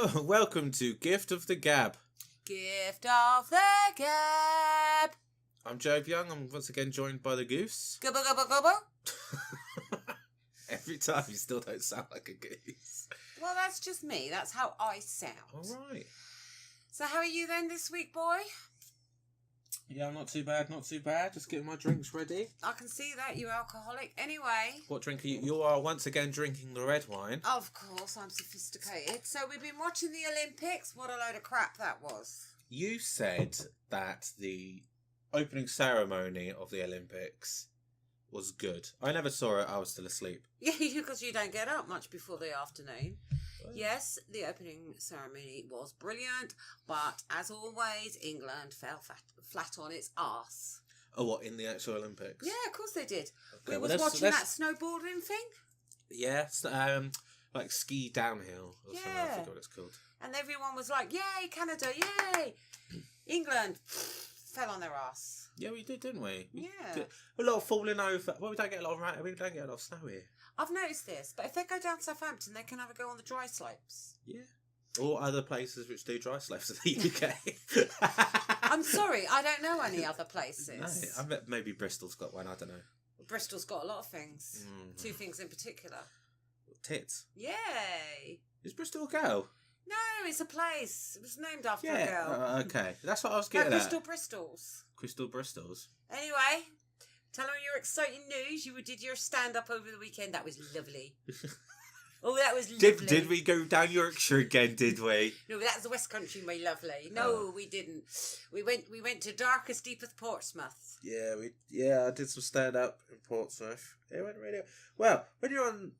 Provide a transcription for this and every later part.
Hello, welcome to Gift of the Gab. Gift of the Gab. I'm Joe Young. I'm once again joined by the goose. Gobble, gobble, gobble. Every time you still don't sound like a goose. Well, that's just me. That's how I sound. All right. So how are you then this week, boy? Yeah, not too bad, not too bad. Just getting my drinks ready. I can see that, you alcoholic. Anyway. What drink are you? You are once again drinking the red wine. Of course, I'm sophisticated. So we've been watching the Olympics. What a load of crap that was. You said that the opening ceremony of the Olympics was good. I never saw it. I was still asleep. Yeah, because you don't get up much before the afternoon. Yes, the opening ceremony was brilliant, but as always, England fell flat on its arse. Oh, what, in the actual Olympics? Yeah, of course they did. Okay, We was watching that snowboarding thing. Yeah, like ski downhill or something. I forgot what it's called. And everyone was like, yay, Canada, yay! England fell on their arse. Yeah, we did, didn't we? Yeah. A lot of falling over. Well, we don't get a lot of snow here. I've noticed this, but if they go down Southampton, they can have a go on the dry slopes. Yeah. Or other places which do dry slopes in the UK. I'm sorry, I don't know any other places. No, I bet maybe Bristol's got one, I don't know. Bristol's got a lot of things. Mm. Two things in particular. Tits. Yay! Is Bristol a girl? No, it's a place. It was named after a girl. Okay. That's what I was getting at. Crystal Bristols. Crystal Bristols. Anyway, tell them your exciting news. You did your stand-up over the weekend. That was lovely. Oh, that was lovely. Did we go down Yorkshire again, did we? No, that's the West Country, my lovely. No, we didn't. We went to darkest, deepest Portsmouth. Yeah, I did some stand-up in Portsmouth. It went really well. When you're on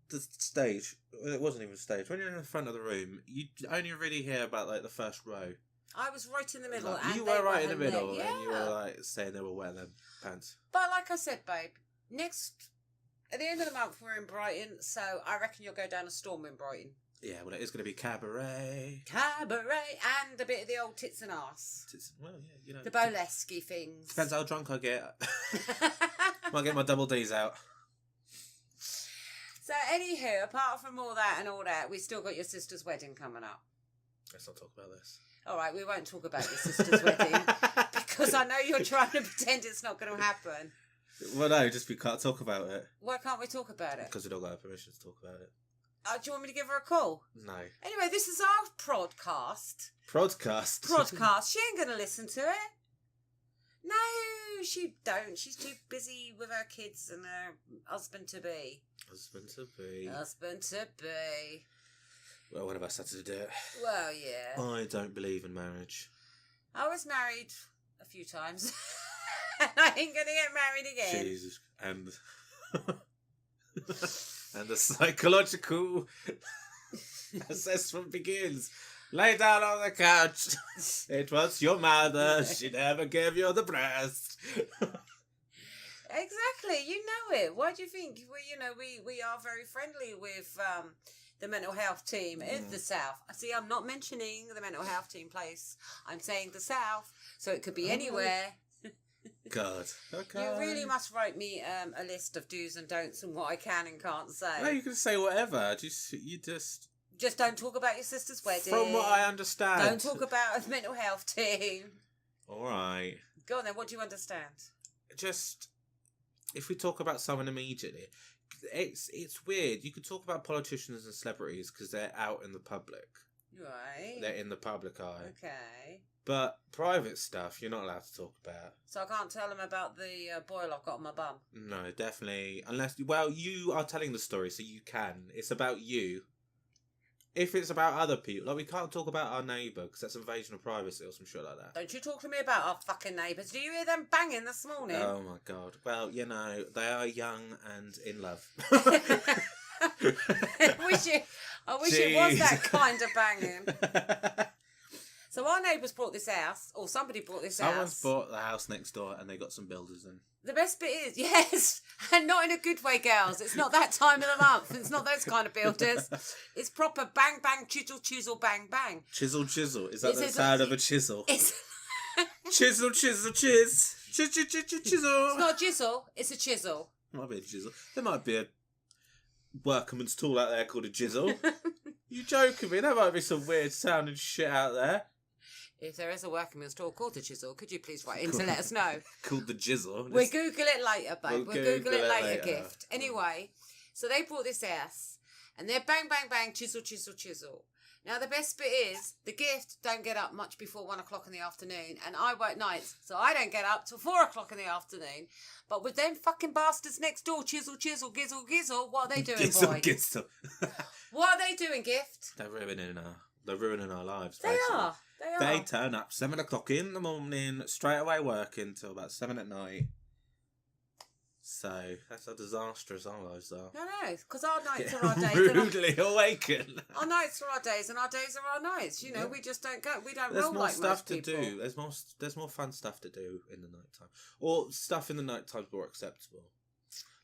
the stage, well, it wasn't even stage. When you're in the front of the room, you only really hear about like the first row. I was right in the middle. Like, and you were right in the middle, there. Yeah. and you were like saying they were wearing their pants. But like I said, babe, at the end of the month we're in Brighton, so I reckon you'll go down a storm in Brighton. Yeah, well, it is going to be cabaret. Cabaret and a bit of the old tits and arse. Well, yeah, you know. The burlesque things. Depends how drunk I get. Might get my double D's out. So, anywho, apart from all that, we still got your sister's wedding coming up. Let's not talk about this. All right, we won't talk about your sister's wedding because I know you're trying to pretend it's not going to happen. Well, no, just we can't talk about it. Why can't we talk about it? Because we don't got permission to talk about it. Do you want me to give her a call? No. Anyway, this is our podcast. Prodcast? Podcast. She ain't going to listen to it. No, she don't. She's too busy with her kids and her husband-to-be. Husband-to-be. Well, one of us had to do it. Well, yeah. I don't believe in marriage. I was married a few times. And I ain't going to get married again. Jesus. And the psychological assessment begins. Lay down on the couch. It was your mother. She never gave you the breast. Exactly. You know it. Why do you think? We are very friendly with the mental health team in the South. See, I'm not mentioning the mental health team place. I'm saying the South. So it could be anywhere. God. Okay. You really must write me a list of do's and don'ts and what I can and can't say. No, you can say whatever. Just don't talk about your sister's wedding. From what I understand. Don't talk about a mental health team. All right. Go on then. What do you understand? Just, if we talk about someone immediately, it's weird. You could talk about politicians and celebrities because they're out in the public. Right. They're in the public eye. Okay. But private stuff, you're not allowed to talk about. So I can't tell them about the boil I've got on my bum? No, definitely. Well, you are telling the story, so you can. It's about you. If it's about other people, like we can't talk about our neighbour because that's invasion of privacy or some shit like that. Don't you talk to me about our fucking neighbours. Do you hear them banging this morning? Oh my God. Well, they are young and in love. I wish it was that kind of banging. So our neighbours bought this house, or somebody bought this house. Someone's bought the house next door and they got some builders in. The best bit is, yes, and not in a good way, girls. It's not that time of the month. It's not those kind of builders. It's proper bang, bang, chisel, chisel, bang, bang. Chisel, chisel. Is that the sound of a chisel? It's chisel, chisel, chiz. Chisel. It's not a chisel, it's a chisel. Might be a chisel. There might be a workman's tool out there called a chisel. You joking me? There might be some weird sounding shit out there. If there is a working meal store called the Chisel, could you please write in to let us know? Called the Jizzle. We'll Google it later, babe. We'll Google it later, gift. Mm. Anyway, so they brought this house, and they're bang, bang, bang, chisel, chisel, chisel. Now, the best bit is, the gift don't get up much before 1 o'clock in the afternoon, and I work nights, so I don't get up till 4 o'clock in the afternoon. But with them fucking bastards next door, chisel, chisel, gizzle, gizzle, what are they doing, boy? Gizzle. What are they doing, gift? They're ruining our lives, They basically. are. They turn up 7 o'clock in the morning, straight away working till about 7 at night. So, that's how disastrous our lives are. No, because our nights are our days. Rudely awaken. Our nights are our days, and our days are our nights. You know, we just don't go. We don't There's roll more like stuff most to people. do. There's more fun stuff to do in the night time. Or stuff in the night time's more acceptable.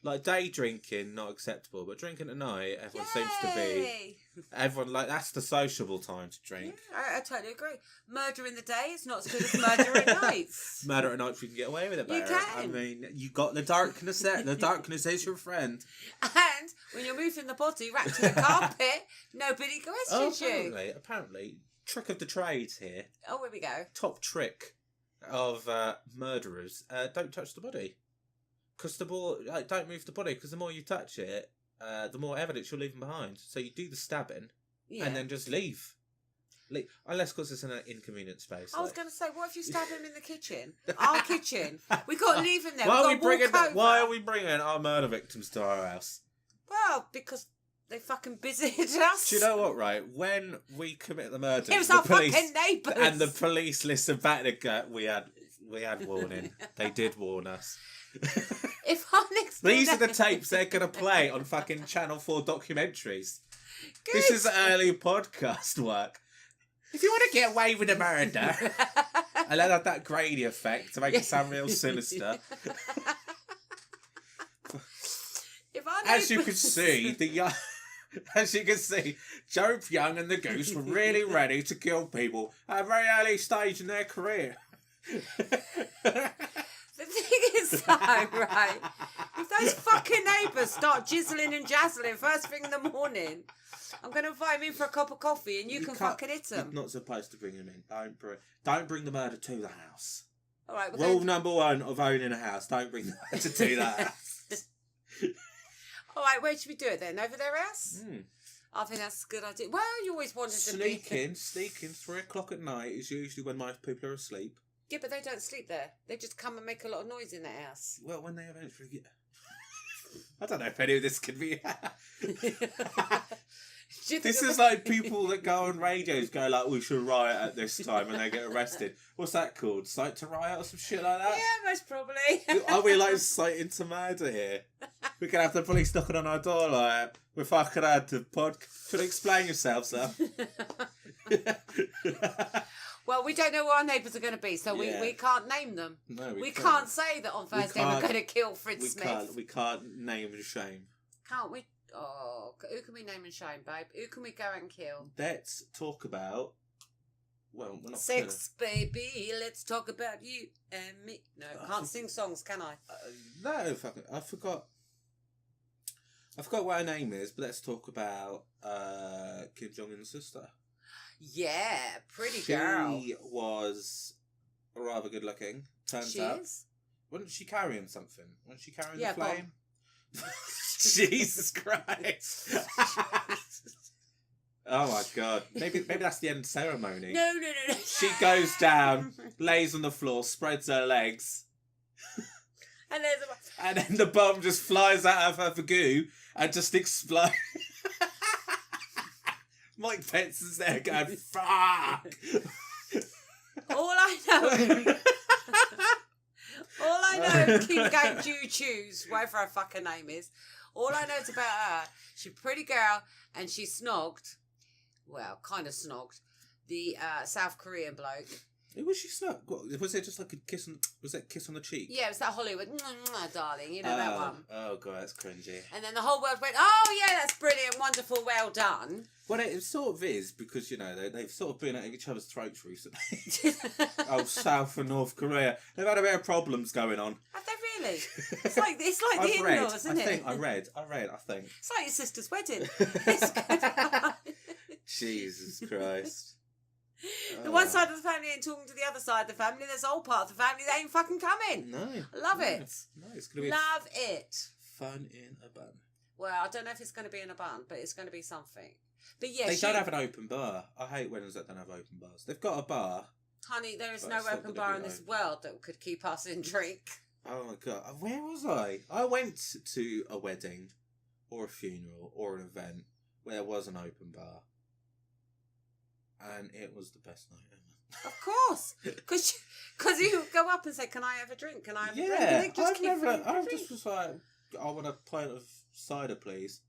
Like day drinking, not acceptable, but drinking at night, everyone seems to be. Yay! Everyone, like, that's the sociable time to drink. Yeah, I totally agree. Murder in the day is not as good as murder at nights. Murder at night, we can get away with it better. You can. I mean, you got the darkness there. The darkness is your friend. And when you're moving the body wrapped in a carpet, nobody questions you. Apparently, trick of the trade here. Oh, here we go. Top trick of murderers: don't touch the body. Because don't move the body. Because the more you touch it, the more evidence you're leaving behind. So you do the stabbing, and then just leave. Unless, because it's in an inconvenient space. I was going to say, what if you stab him in the kitchen? Our kitchen. We got to leave him there. Why Why are we bringing our murder victims to our house? Well, because they fucking visited us. Do you know what? Right, when we commit the murder, it was our fucking neighbours, and the police listen back to go. We had warning. They did warn us. If our next These are the tapes they're going to play on fucking Channel 4 documentaries. Good. This is early podcast work. If you want to get away with a murder, and then have that Grady effect to make it sound real sinister. As you can see, Job Young and the Goose were really ready to kill people at a very early stage in their career. The thing is, though, right, if those fucking neighbours start jizzling and jazzling first thing in the morning, I'm going to invite them in for a cup of coffee and you can fucking hit them. You're not supposed to bring them in. Don't bring the murder to the house. All right, Rule number 1 of owning a house, don't bring the murder to the house. All right, where should we do it then? Over their house? I think that's a good idea. Well, you always wanted to be... Sneaking 3 o'clock at night is usually when most people are asleep. Yeah, but they don't sleep there. They just come and make a lot of noise in that house. Well, when they eventually get... I don't know if any of this could be... This is like people that go on radios go like, we should riot at this time, and they get arrested. What's that called? Cite to riot or some shit like that? Yeah, most probably. Are we like citing to murder here? We can have the police knocking on our door like, we're fucking had to Should you explain yourself, sir? Well, we don't know where our neighbours are going to be, so we can't name them. No, we can't say that on Thursday we're going to kill Fritz Smith. We can't name and shame. Can't we? Oh, who can we name and shame, babe? Who can we go and kill? Let's talk about... Well, we're not Sex, baby, let's talk about you and me. No, can't sing songs, can I? No, fuck it. I forgot what her name is, but let's talk about Kim Jong-un's sister. Yeah, pretty girl. She was rather good looking, turns out. She is? Wasn't she carrying something? Wasn't she carrying the flame? Jesus Christ. Oh my God. Maybe that's the end ceremony. No. She goes down, lays on the floor, spreads her legs. And then the bomb just flies out of her for goo and just explodes. Mike Pence's there going, fuck. All I know, Kim Gang Jew Chews, whatever her fucking name is. All I know is about her, she's a pretty girl and she snogged, well, kind of snogged, the South Korean bloke. Who was she snog? Was it just like a kiss on, was that kiss on the cheek? Yeah, it was that Hollywood, darling, you know that one. Oh God, that's cringy. And then the whole world went, oh yeah, that's brilliant, wonderful, well done. Well, it sort of is, because, you know, they've sort of been at each other's throats recently. South and North Korea. They've had a bit of problems going on. Have they really? It's like the in-laws, isn't it? I read, I think. It's like your sister's wedding. It's good. Jesus Christ. The one side of the family ain't talking to the other side of the family. There's a whole part of the family that ain't fucking coming. No. I love it. No, it's going to be love it. Fun in a bun. Well, I don't know if it's going to be in a bun, but it's going to be something. But yeah, they don't have an open bar. I hate weddings that don't have open bars. They've got a bar. Honey, there is no open bar in this world that could keep us in drink. Oh my God. Where was I? I went to a wedding or a funeral or an event where there was an open bar. And it was the best night ever. Of course. Because you go up and say, can I have a drink? Can I have a drink? Yeah, I just was like, I want a pint of cider, please.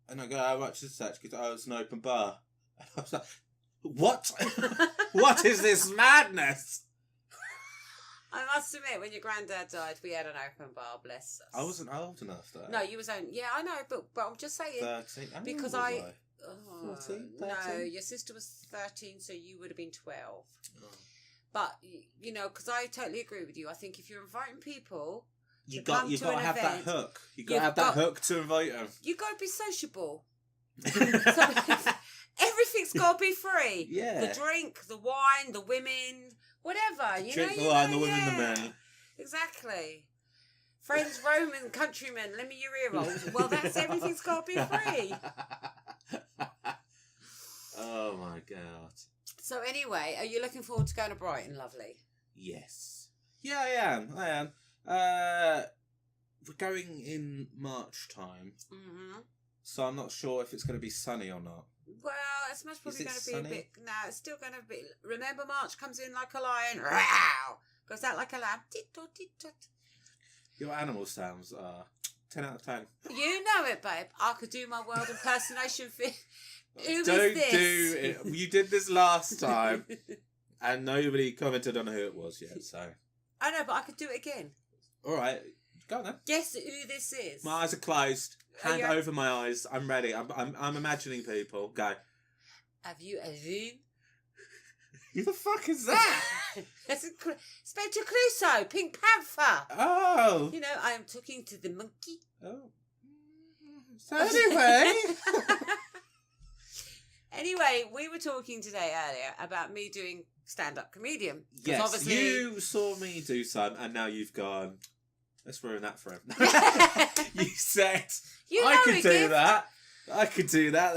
And I go, how much is that? She goes, oh, it's an open bar. And I was like, what? What is this madness? I must admit, when your granddad died, we had an open bar, bless us. I wasn't old enough, though. No, you was only... Yeah, I know, but I'm just saying... 13. Because I... 14, 13? No, your sister was 13, so you would have been 12. Oh. But, you know, because I totally agree with you. I think if you're inviting people... You got to have that hook. You got to have that hook to invite them. You got to be sociable. So everything's got to be free. Yeah. The drink, the wine, the women, whatever. You drink know, the wine, the women, the men. Exactly. Friends, Roman, countrymen, lend me your ear rolls. Well, that's everything's got to be free. Oh my God. So anyway, are you looking forward to going to Brighton, lovely? Yes. Yeah, I am. We're going in March time. Mm-hmm. So I'm not sure if it's going to be sunny or not. Well, it's most probably going to be sunny? a bit... No, it's still going to be... Remember, March comes in like a lion. Row! Goes out like a lamb. Tit-tot, tit-tot. Your animal sounds are 10 out of 10. You know it, babe. I could do my world impersonation for... Don't do it. You did this last time. And nobody commented on who it was yet, so... I know, but I could do it again. All right, go on then. Guess who this is. My eyes are closed. Hand over my eyes. I'm ready. I'm imagining people. Go. Have you ever? Who the fuck is that? That's Inspector Clouseau, Pink Panther. Oh. You know, I am talking to the monkey. Oh. So anyway. Anyway, we were talking today earlier about me doing stand-up comedian. Yes, obviously... you saw me do some, and now you've gone, let's ruin that for him. You said, I could do that. I could do that.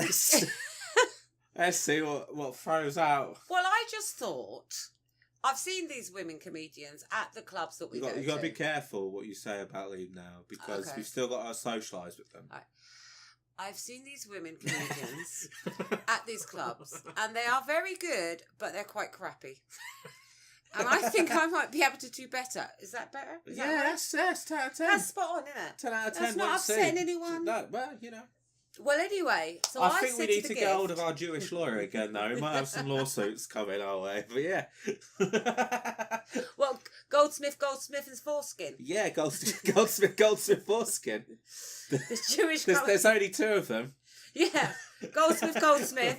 Let's see what throws out. Well, I just thought, I've seen these women comedians at the clubs that we go to. You've got to be careful what you say about them now, because we've still got to socialise with them. Right. I've seen these women comedians at these clubs, and they are very good, but they're quite crappy. And I think I might be able to do better. Is that better? Is that right? That's 10 out of 10. That's spot on, isn't it? 10 out of 10. That's not upsetting anyone. No, well, you know. Well, anyway, so I think we need to get hold of our Jewish lawyer again, though. We might have some lawsuits coming our way, but yeah. Well, Goldsmith and Foreskin. Yeah, Goldsmith, Foreskin. The Jewish... There's only 2 of them. Yeah, Goldsmith.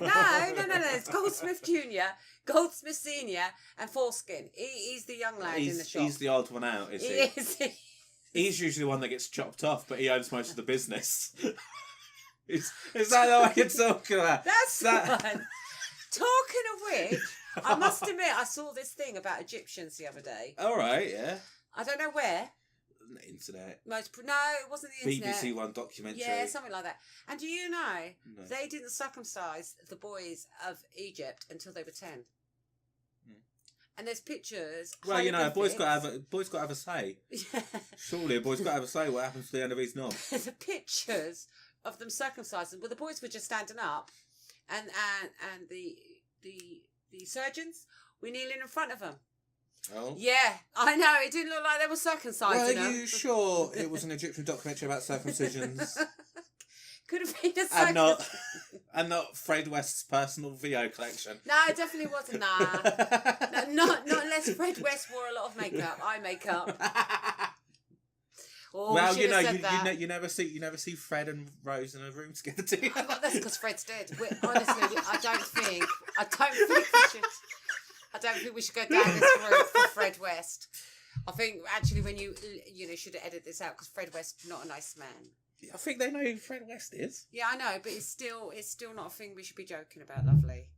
No. It's Goldsmith Jr., Goldsmith Senior, and Foreskin. He's the young lad in the shop. He's the odd one out, is he? He's usually the one that gets chopped off, but he owns most of the business. Is that what you're talking about? That's that... Fun. Talking of which, I must admit, I saw this thing about Egyptians the other day. All right, yeah. I don't know where. The internet. No, it wasn't the internet. BBC One documentary. Yeah, something like that. And do you know, they didn't circumcise the boys of Egypt until they were 10. And there's pictures. Well, you know, a boy's got to have a say. Yeah. Surely a boy's got to have a say what happens to the end of his knob. The pictures of them circumcising. Well, the boys were just standing up, and the surgeons were kneeling in front of them. Oh. Yeah, I know. It didn't look like they were circumcising them. Are you sure it was an Egyptian documentary about circumcisions? Could have been a circumcision. And not Fred West's personal VO collection. No, it definitely wasn't. Nah. No, not unless Fred West wore a lot of makeup, eye makeup. Oh, well, you know, you never see Fred and Rose in a room together, do you? Well, that's because Fred's dead. Honestly, I don't think we should go down this route for Fred West. I think actually when you should edit this out because Fred West not a nice man. I think they know who Fred West is. Yeah, I know, but it's still not a thing we should be joking about, lovely.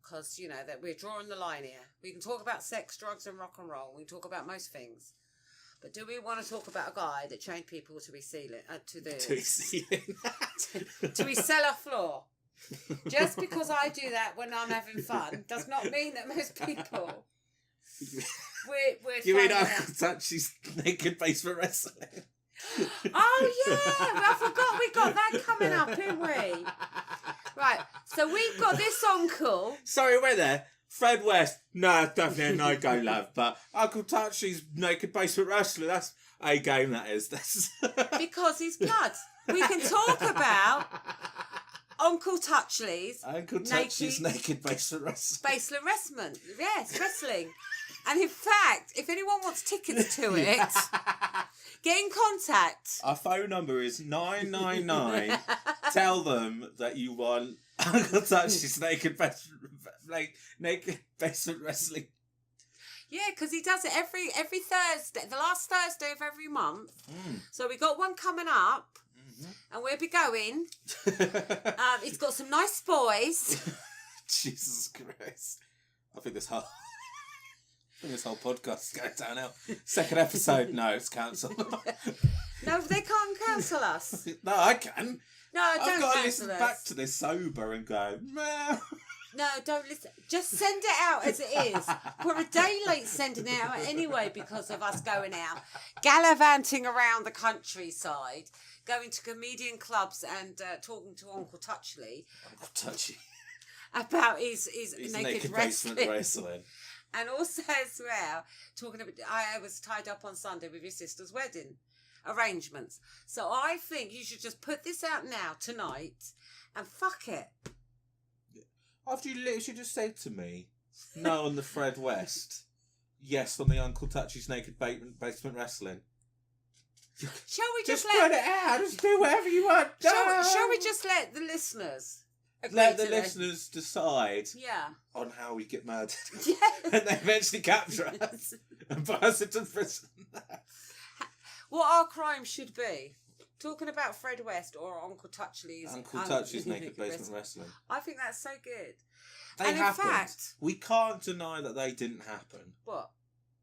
Because, you know, that we're drawing the line here. We can talk about sex, drugs and rock and roll. We can talk about most things. But do we want to talk about a guy that chained people to his ceiling? To his ceiling? to his cellar floor? Just because I do that when I'm having fun does not mean that most people... we're you mean Uncle Touchy's naked basement wrestling? Oh yeah, I forgot we got that coming up, didn't we? Right, so we've got this uncle. Sorry, we're there. Fred West, no, definitely a no-go, love. But Uncle Touchy's naked basement wrestling, that's a game, that is. That's because he's blood. We can talk about Uncle Touchy's naked basement wrestling. Basement wrestling, yes, wrestling. And in fact, if anyone wants tickets to it, get in contact. Our phone number is 999. Tell them that you want Uncle Touchy's naked basement wrestling. Yeah, because he does it every Thursday, the last Thursday of every month. So we got one coming up, and we'll be going. He's got some nice boys. Jesus Christ! I think this whole podcast is going down now. Second episode, no, it's cancelled. No, they can't cancel us. No, I can. No, don't I've got to cancel listen us. back to this sober and go, meh. No, don't listen. Just send it out as it is. We're a day late sending it out anyway because of us going out, gallivanting around the countryside, going to comedian clubs and talking to Uncle Touchy. Uncle Touchy. About his naked basement wrestling. And also as well, talking about, I was tied up on Sunday with your sister's wedding arrangements. So I think you should just put this out now, tonight, and fuck it. After you literally just said to me, no on the Fred West, yes on the Uncle Touchy's naked basement wrestling. Shall we just spread it out, just do whatever you want. Shall we just let the listeners... Let the listeners decide on how we get murdered. Yes. And they eventually capture us and put us into prison. What our crime should be. Talking about Fred West or Uncle Touchy's naked basement wrestling. I think that's so good. They happened. In fact, we can't deny that they didn't happen. What?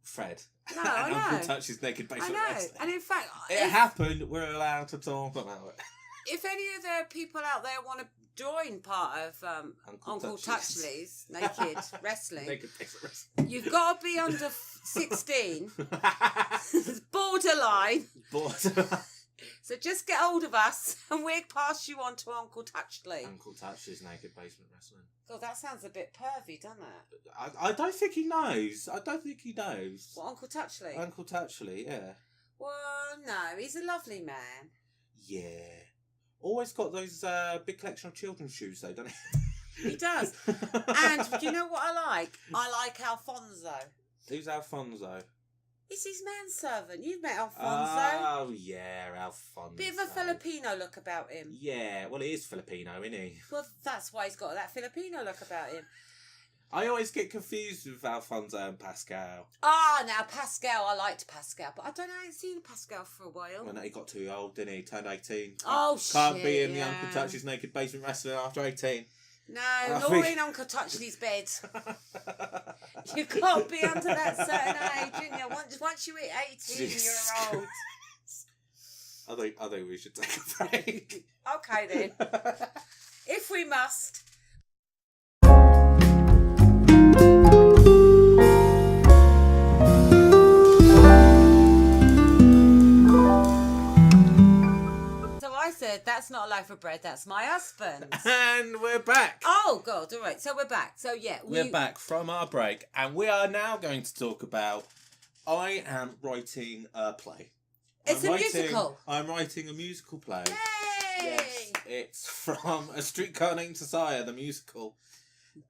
Fred. No, I know. Uncle Touchy's naked basement wrestling. And in fact... It happened, we're allowed to talk about it. If any of the people out there want to join part of Uncle Touchy's naked wrestling, you've got to be under 16. Borderline. So just get hold of us and we'll pass you on to Uncle Touchy. Uncle Touchy's naked basement wrestling. God, that sounds a bit pervy, doesn't it? I don't think he knows. What, Uncle Touchy? Uncle Touchy, yeah. Well, no, he's a lovely man. Yeah. Always got those big collection of children's shoes, though, doesn't he? He does. And do you know what I like? I like Alfonso. Who's Alfonso? He's his manservant. You've met Alfonso. Oh, yeah, Alfonso. Bit of a Filipino look about him. Yeah, well, he is Filipino, isn't he? Well, that's why he's got that Filipino look about him. I always get confused with Alfonso and Pascal. Now Pascal, I liked Pascal, but I don't know, I ain't seen Pascal for a while. Well, no, he got too old, didn't he? Turned 18. Oh, Can't be in the Uncle Touchy's naked basement wrestling after 18. No, nor in Uncle Touchy's bed. You can't be under that certain age, didn't you? Once you hit 18, Jesus you're old. I think we should take a break. Okay then. If we must. That's not a loaf of bread, that's my husband. And we're back. Oh, God, all right. So we're back. So, yeah. We're back from our break, and we are now going to talk about I am writing a play. It's a musical. I'm writing a musical play. Yay! Yes, it's from A Streetcar Named Touchy, the musical.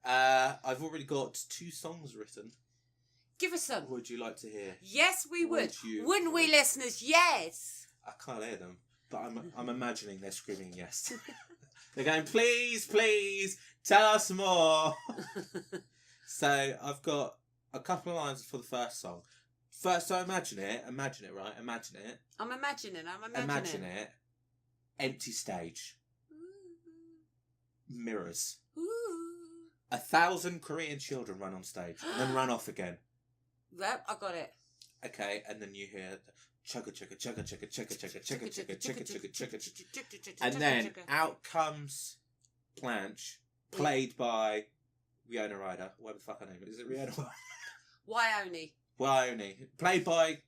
I've already got 2 songs written. Give us some. Would you like to hear? Yes, we would. Wouldn't we, listeners? Yes. I can't hear them. But I'm imagining they're screaming yes. They're going, please, please, tell us more. So I've got a couple of lines for the first song. First, so imagine it, right? Imagine it. I'm imagining. Imagine it. Empty stage. Mirrors. Ooh. 1,000 Korean children run on stage and then run off again. Yep, I got it. Okay, and then you hear chugga chugga chugga chugga chugga chugga chugga chugga chugga chugga chugga chugga, and then out comes Blanche, played by Rihanna Ryder. Whatever the fuck her name is. Is it Rihanna? Wyoming, played by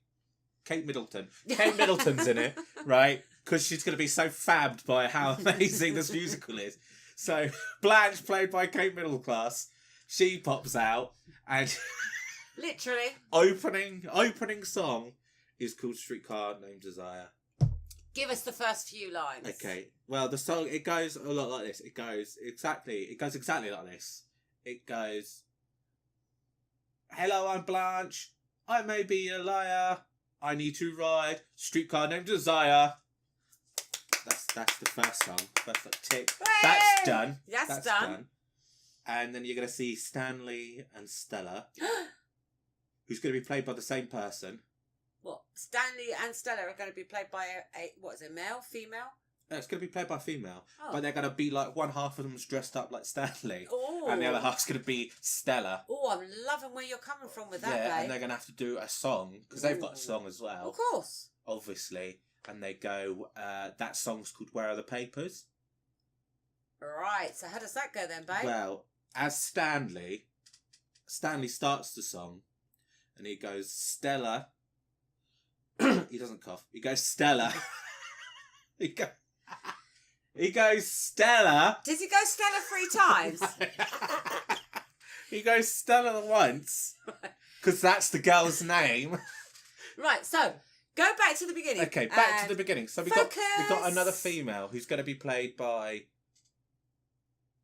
Kate Middleton. Kate Middleton's in it, right? Because she's going to be so fabbed by how amazing this musical is. So Blanche, played by Kate Middleclass, she pops out and literally opening song is called Streetcar Named Desire. Give us the first few lines. Okay. Well, the song, it goes a lot like this. It goes exactly like this. It goes, hello, I'm Blanche. I may be a liar. I need to ride Streetcar Named Desire. That's the first song. First like, tick. Hey! That's done. That's done. And then you're going to see Stanley and Stella, who's going to be played by the same person. What? Stanley and Stella are going to be played by what is it, male, female? It's going to be played by a female. Oh. But they're going to be like, one half of them's dressed up like Stanley. Ooh. And the other half's going to be Stella. Oh, I'm loving where you're coming from with that, yeah, babe. and they're going to have to do a song, because they've got a song as well. Of course. Obviously. And they go, that song's called Where Are the Papers? Right, so how does that go then, babe? Well, as Stanley starts the song, and he goes, Stella. He doesn't cough. He goes, Stella. He goes, Stella. Does he go Stella 3 times? He goes Stella once, because that's the girl's name. Right, so go back to the beginning. Okay, back to the beginning. So we got another female who's going to be played by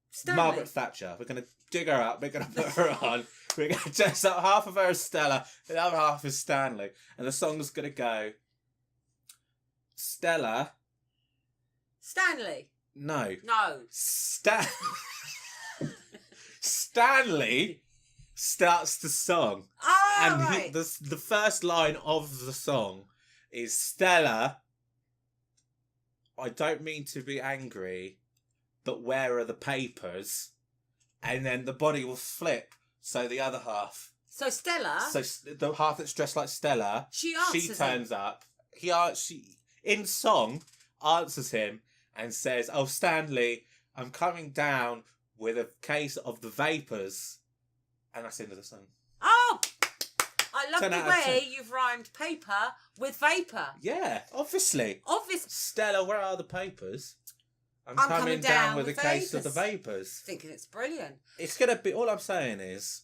Stanley. Margaret Thatcher. We're going to dig her up. We're going to put her on. We're going to dress up half of her as Stella, the other half is Stanley, and the song's going to go, Stella. Stanley. No. Stanley starts the song. Oh, and right. the first line of the song is, Stella, I don't mean to be angry, but where are the papers? And then the body will flip, so the other half. So Stella. So the half that's dressed like Stella. She turns up. She in song answers him and says, "Oh, Stanley, I'm coming down with a case of the vapors," and that's the end of the song. Oh, I love the way you've rhymed paper with vapor. Yeah, obviously. Stella, where are the papers? I'm coming down with a case of the vapors. Thinking it's brilliant. It's going to be, all I'm saying is,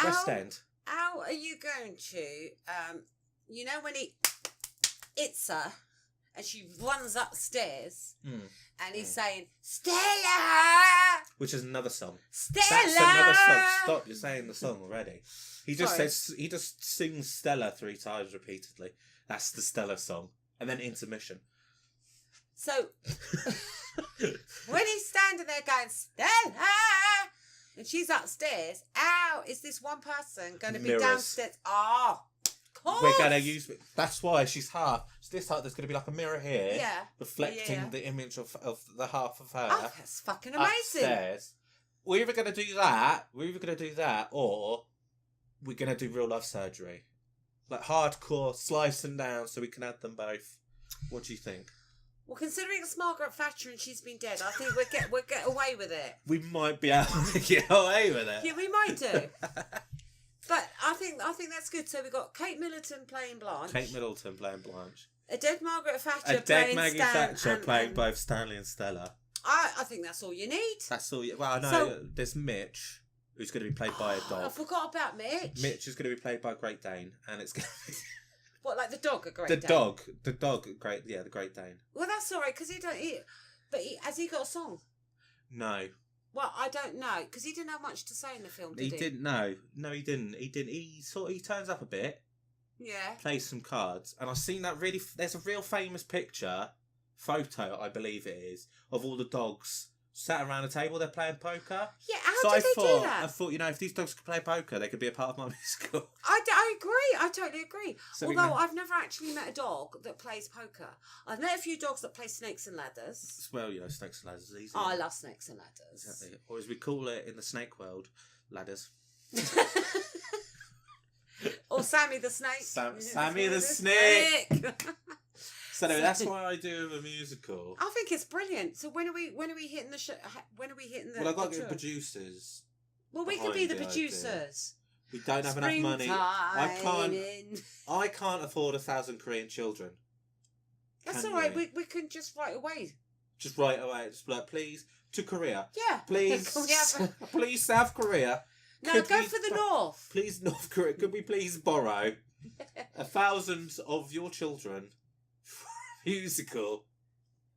West End. How are you going to, you know when he hits her and she runs upstairs and he's saying, Stella! Which is another song. Stella! That's another song. Stop, you're saying the song already. He just sings Stella 3 times repeatedly. That's the Stella song. And then intermission. So, when he's standing there going, Stella! And she's upstairs, how is this one person going to be downstairs? Oh, of course! We're going to use... That's why she's half. So this half, there's going to be like a mirror here. Yeah. Reflecting the image of the half of her. Oh, that's fucking amazing. Upstairs. We're either going to do that, or we're going to do real life surgery. Like hardcore, slice them down so we can add them both. What do you think? Well, considering it's Margaret Thatcher and she's been dead, I think we'll get away with it. We might be able to get away with it. Yeah, we might do. But I think that's good. So we've got Kate Middleton playing Blanche. A dead Margaret Thatcher playing Maggie Thatcher playing both Stanley and Stella. I think that's all you need. That's all. Well, I know there's Mitch, who's going to be played by a dog. I forgot about Mitch. Mitch is going to be played by a Great Dane, and it's going to be... What, like the dog, a Great Dane? The dog, great, yeah, the Great Dane. Well, that's all right, because has he got a song? No. Well, I don't know, because he didn't have much to say in the film, did he? He didn't, no. No, he didn't. He turns up a bit. Yeah. Plays some cards, and I've seen that there's a real famous photo, I believe it is, of all the dogs sat around a table, they're playing poker. Yeah, how did they do that? I thought, if these dogs could play poker, they could be a part of my musical. I agree. I totally agree. So Although I've never actually met a dog that plays poker. I've met a few dogs that play snakes and ladders. Well, snakes and ladders is easy. Oh, I love snakes and ladders. Exactly. Or as we call it in the snake world, ladders. Or Sammy the Snake. Sammy the Snake. So anyway, that's why I do a musical. I think it's brilliant. So when are we hitting the show? When are we hitting the? Well, I've got to tour? get producers. Well, we could be the producers. We don't have enough money. I can't afford 1,000 Korean children. That's all right. We can just write away. Just right away. Just like, please, to Korea. Yeah. Please, please, South Korea. No, go for the North. Please, North Korea. Could we please borrow 1,000 of your children for a musical?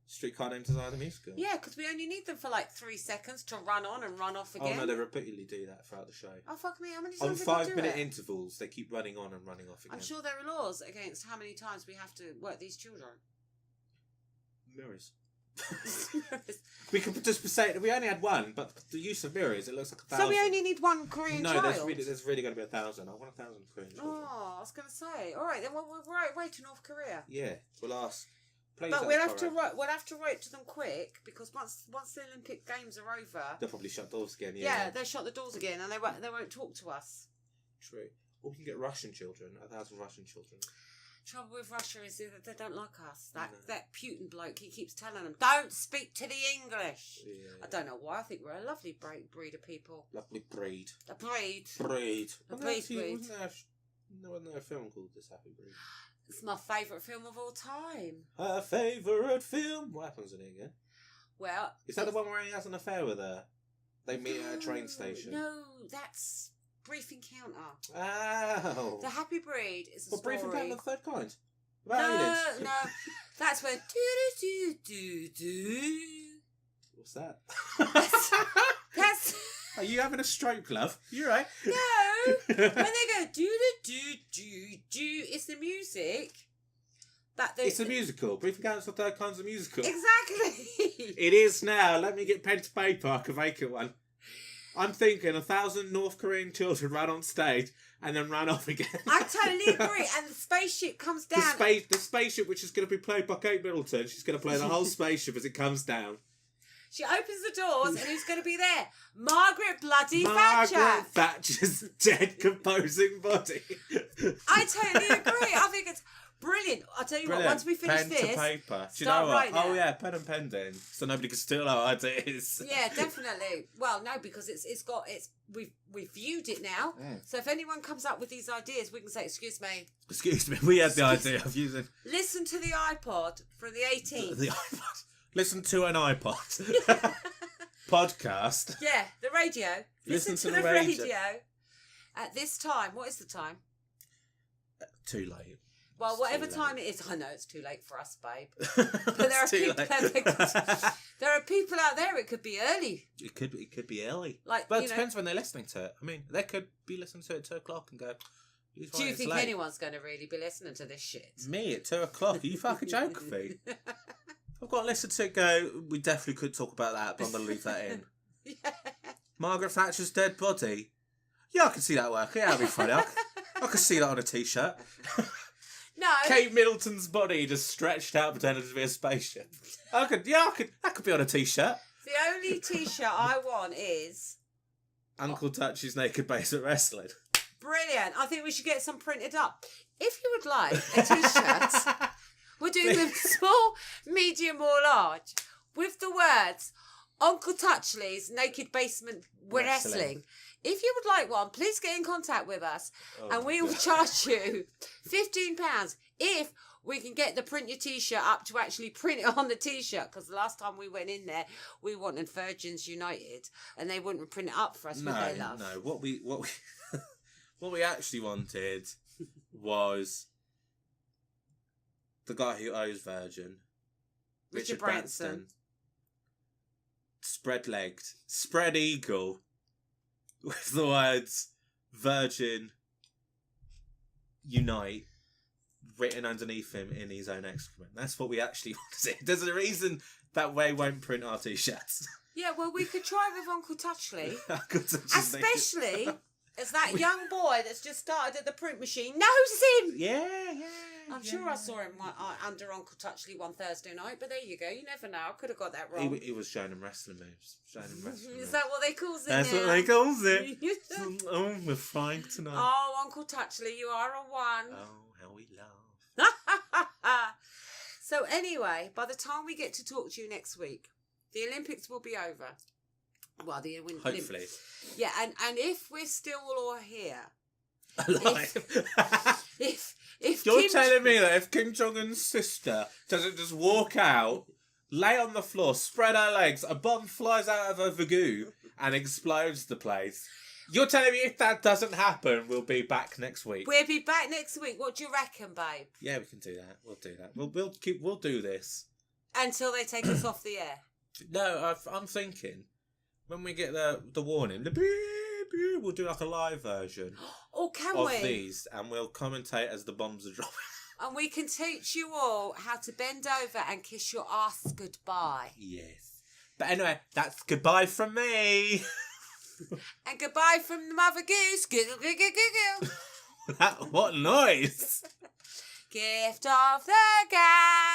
Streetcar Named Desire the musical. Yeah, because we only need them for like 3 seconds to run on and run off again. Oh no, they repeatedly do that throughout the show. Oh fuck me! How many times? On 5-minute intervals, they keep running on and running off again. I'm sure there are laws against how many times we have to work these children. Mirrors. We could just say that we only had one, but the use of mirrors, it looks like 1,000. So we only need one Korean child? No, there's really going to be 1,000. I want 1,000 Korean children. Oh, I was going to say. All right, then we'll write away to North Korea. Yeah, we'll ask. But we'll have to write to them quick because once the Olympic Games are over, they'll probably shut doors again. Yeah, they'll shut the doors again, and they won't talk to us. True. Or we can get Russian children, 1,000 Russian children. Trouble with Russia is that they don't like us. That Putin bloke, he keeps telling them, don't speak to the English. Yeah. I don't know why. I think we're a lovely breed of people. Lovely breed. A breed. Breed. Breed. Wasn't there a film called This Happy Breed? It's my favourite film of all time. Her favourite film? What happens in it again? Well... Is that the one where he has an affair with her? They meet at a train station. No, that's Brief Encounter. Oh. The Happy Breed is a story... Brief Encounter of the Third Kind? No. That's where... do-do-do-do-do. What's that? That's... Are you having a stroke, love? You right? No. When they go do-do-do-do-do, it's the music. It's a musical. Brief Encounters of the Third Kind's a musical. Exactly. It is now. Let me get pen to paper. I can make it one. I'm thinking 1,000 North Korean children ran on stage and then ran off again. I totally agree. And the spaceship comes down. The spaceship, which is going to be played by Kate Middleton, she's going to play the whole spaceship as it comes down. She opens the doors and who's going to be there? Margaret Bloody Thatcher. Margaret Thatcher's dead composing body. I totally agree. I think it's brilliant. I'll tell you what, once we finish this... Pen to paper. Do you know what? Oh yeah, pen and pending. So nobody can steal our ideas. Yeah, definitely. Well, no, because we've viewed it now. Mm. So if anyone comes up with these ideas, we can say, excuse me, we had the idea of using... Listen to the iPod from the 18th. The iPod. Listen to an iPod. Podcast. Yeah, the radio. Listen to the radio. At this time. What is the time? Too late. Well, whatever time it is. I know it's too late for us, babe. But there are people out there, it could be early. It could be early. But it depends when they're listening to it. I mean, they could be listening to it at 2 o'clock and go... Do you think anyone's going to really be listening to this shit? Me at 2 o'clock? Are you fucking joking me? I've got to listen to it go, we definitely could talk about that, but I'm going to leave that in. Yeah. Margaret Thatcher's dead body. Yeah, I can see that working. Yeah, that'd be funny. I could see that on a T-shirt. No. Kate Middleton's body just stretched out pretending to be a spaceship. That could be on a T-shirt. The only T-shirt I want is... Uncle Touchy's Naked Basement Wrestling. Brilliant. I think we should get some printed up. If you would like a T-shirt... We're doing them small, medium or large with the words Uncle Touchley's Naked Basement Wrestling. If you would like one, please get in contact with us and we will charge you £15 if we can get the print your T-shirt up to actually print it on the T-shirt, because the last time we went in there, we wanted Virgins United and they wouldn't print it up for us with their love. No, what we what we actually wanted was... The guy who owes Virgin, Richard Branson, spread-legged, spread eagle, with the words Virgin Unite written underneath him in his own excrement. That's what we actually wanted. There's a reason that way won't print our T-shirts. Yeah, well, we could try with Uncle Touchley. Especially It's that young boy that's just started at the print machine knows him. Yeah. I'm sure I saw him under Uncle Touchy one Thursday night, but there you go. You never know. I could have got that wrong. He was showing him wrestling moves. Is that what they call it? That's what they call it. Oh, we're frying tonight. Oh, Uncle Touchy, you are a one. Oh, how we laugh. So anyway, by the time we get to talk to you next week, the Olympics will be over. Well, Hopefully. Yeah, and if we're still all here. Alive. If You're telling me that if Kim Jong-un's sister doesn't just walk out, lay on the floor, spread her legs, a bomb flies out of her vagoo and explodes the place. You're telling me if that doesn't happen, we'll be back next week? We'll be back next week. What do you reckon, babe? Yeah, we can do that. We'll do that. We'll do this until they take us off the air. No, I'm thinking when we get the warning, the beep, beep, we'll do like a live version. Oh, can of we? These, and we'll commentate as the bombs are dropping. And we can teach you all how to bend over and kiss your ass goodbye. Yes. But anyway, that's goodbye from me. And goodbye from the mother goose. Giggle, giggle, giggle. What noise? Gift of the gab.